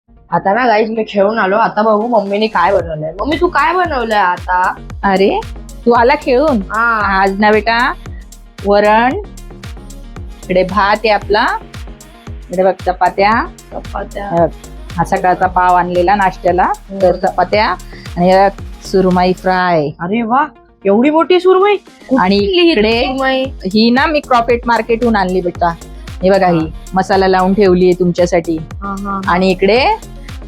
आता ना गाईज मी खेळून आलो. आता बघू मम्मीने काय बनवलंय. मम्मी तू काय बनवलंय आता? अरे तू आला खेळून. हा आज ना बेटा वरण, इकडे भात आहे आपला, इकडे बघ चपात्या, चपात्या. हा सकाळचा पाव आणलेला नाश्त्याला, तर चपात्या आणि या सुरमई फ्राय. अरे वा एवढी मोठी सुरमई. आणि इकडे सुरमई. ही ना मी क्रॉपेट मार्केटहून आणली बेटा. हे बघा ही मसाला लावून ठेवली आहे तुमच्यासाठी. आणि इकडे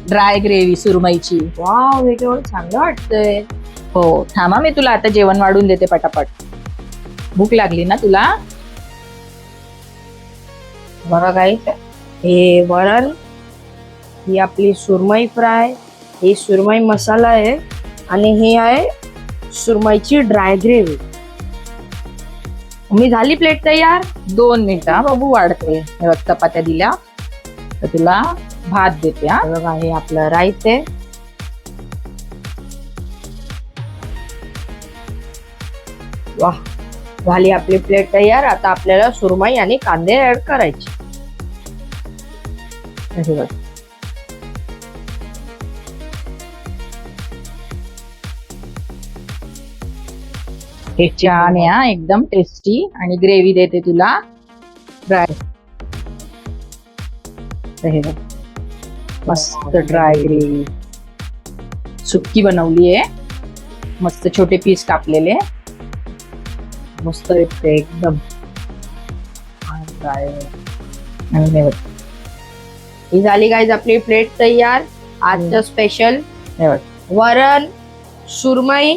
ड्राय ग्रेव्ही सुरमईची. वाव हे केवढं चांगलं वाटतंय. हो थांबा मी तुला आता जेवण वाढून देते पटापट. भूक लागली ना तुला? बघा गाईज हे वरण, ही आपली सुरमई फ्राय, ही सुरमई मसाला आहे आणि ही आहे सुरमईची ड्राय ग्रेव्ही. मी झाली प्लेट तयार. 2 मिनिटं हा बाबू वाढते. हे बघ चपात्या दिल्या तर तुला भात देते. हा बघा हे आपलं राईस आहे. वा झाली आपली प्लेट तयार. आता आपल्याला सुरमई आणि कांदे ऍड करायचे. हे बघ. हे छान आहे हा, एकदम टेस्टी. आणि ग्रेव्ही देते तुला ड्राय. हे बघ मस्त ड्राय ग्रेव्ही सुक्की बनवली आहे. मस्त छोटे पीस कापलेले, मस्त येते एकदम. आणि हे बघ. ही झाली गाईज आपली प्लेट तयार. आजचं स्पेशल हे बघ. वरण, सुरमई,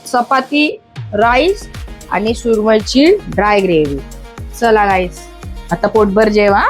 चपाती, राईस आणि सुरमईची ड्राय ग्रेव्ही. चला गाईज आता पोटभर जेवा.